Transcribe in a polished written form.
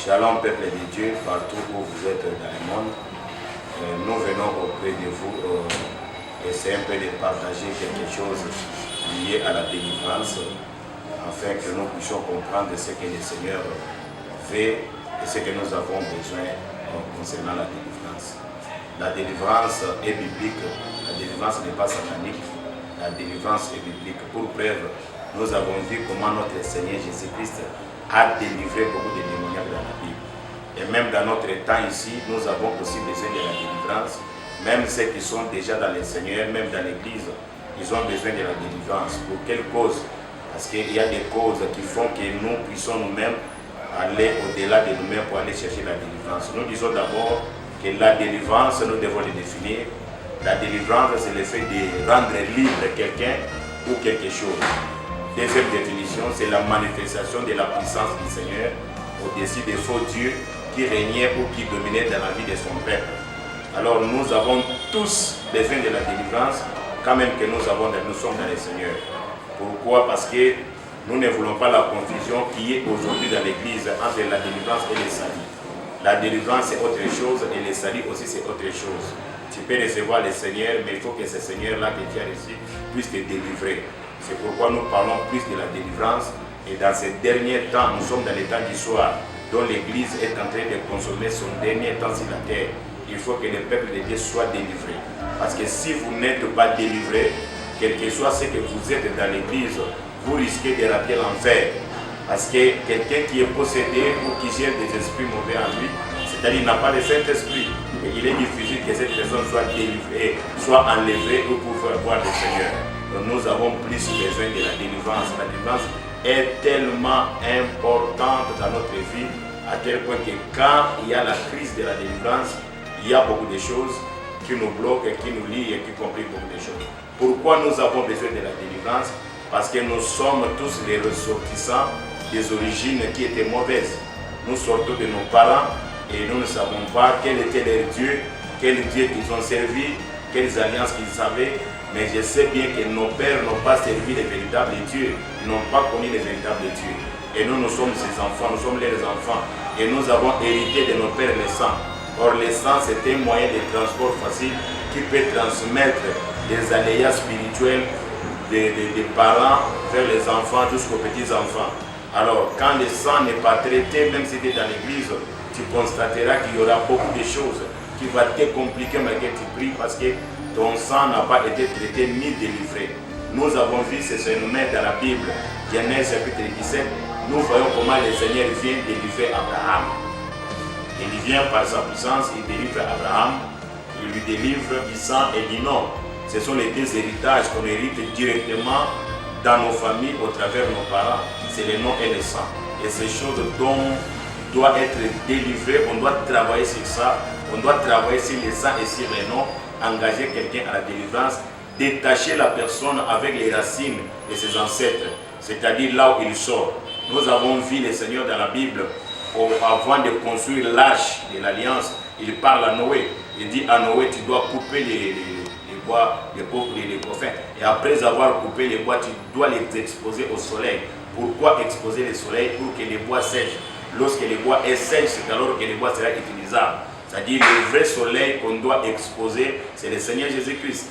Shalom peuple de Dieu, partout où vous êtes dans le monde. Nous venons auprès de vous essayer un peu de partager quelque chose lié à la délivrance afin que nous puissions comprendre ce que le Seigneur fait et ce que nous avons besoin concernant la délivrance. La délivrance est biblique, la délivrance n'est pas satanique, la délivrance est biblique. Pour preuve, nous avons vu comment notre Seigneur Jésus-Christ a délivré beaucoup de démoniaques dans la Bible. Et même dans notre temps ici, nous avons aussi besoin de la délivrance. Même ceux qui sont déjà dans le Seigneur, même dans l'Église, ils ont besoin de la délivrance. Pour quelle cause? Parce qu'il y a des causes qui font que nous puissions nous-mêmes aller au-delà de nous-mêmes pour aller chercher la délivrance. Nous disons d'abord que la délivrance, nous devons le définir. La délivrance, c'est le fait de rendre libre quelqu'un ou quelque chose. Deuxième définition, c'est la manifestation de la puissance du Seigneur au-dessus des faux dieux qui régnaient ou qui dominaient dans la vie de son peuple. Alors nous avons tous besoin de la délivrance, quand même que nous sommes dans le Seigneur. Pourquoi? Parce que nous ne voulons pas la confusion qui est aujourd'hui dans l'Église entre la délivrance et le salut. La délivrance c'est autre chose et le salut aussi c'est autre chose. Tu peux recevoir le Seigneur, mais il faut que ce Seigneur-là que tu as reçu puisse te délivrer. C'est pourquoi nous parlons plus de la délivrance. Et dans ces derniers temps, nous sommes dans les temps du soir, dont l'Église est en train de consommer son dernier temps sur la terre. Il faut que le peuple de Dieu soit délivré. Parce que si vous n'êtes pas délivré, quel que soit ce que vous êtes dans l'Église, vous risquez de rater l'enfer. Parce que quelqu'un qui est possédé ou qui gère des esprits mauvais en lui, c'est-à-dire qu'il n'a pas le Saint-Esprit, et il est difficile que cette personne soit délivrée, soit enlevée ou pour faire voir le Seigneur. Donc nous avons plus besoin de la délivrance. La délivrance est tellement importante dans notre vie, à tel point que quand il y a la crise de la délivrance, il y a beaucoup de choses qui nous bloquent, qui nous lient et qui compliquent beaucoup de choses. Pourquoi nous avons besoin de la délivrance? Parce que nous sommes tous les ressortissants des origines qui étaient mauvaises. Nous sortons de nos parents et nous ne savons pas quel était leur Dieu, quel Dieu qu'ils ont servi, quelles alliances qu'ils avaient. Mais je sais bien que nos pères n'ont pas servi les véritables dieux, ils n'ont pas connu les véritables dieux. Et nous sommes ces enfants, nous sommes leurs enfants. Et nous avons hérité de nos pères le sang. Or, le sang, c'est un moyen de transport facile qui peut transmettre des aléas spirituels des parents vers les enfants jusqu'aux petits-enfants. Alors, quand le sang n'est pas traité, même si tu es dans l'église, tu constateras qu'il y aura beaucoup de choses qui vont te compliquer malgré que tu pries parce que ton sang n'a pas été traité ni délivré. Nous avons vu ce phénomène dans la Bible, Genèse chapitre 17. Nous voyons comment le Seigneur vient délivrer Abraham. Il vient par sa puissance, il délivre Abraham, il lui délivre du sang et du nom. Ce sont les deux héritages qu'on hérite directement dans nos familles au travers de nos parents. C'est le nom et le sang. Et ces choses dont doit être délivré, on doit travailler sur ça, on doit travailler sur le sang et sur le nom, engager quelqu'un à la délivrance, détacher la personne avec les racines de ses ancêtres, c'est-à-dire là où il sort. Nous avons vu le Seigneur dans la Bible, avant de construire l'arche de l'Alliance, il parle à Noé. Il dit à Noé, tu dois couper les bois, les coffins. Et après avoir coupé les bois, tu dois les exposer au soleil. Pourquoi exposer le soleil? Pour que les bois sèchent. Lorsque les bois est sèche, c'est alors que les bois sera utilisable. C'est-à-dire le vrai soleil qu'on doit exposer, c'est le Seigneur Jésus-Christ.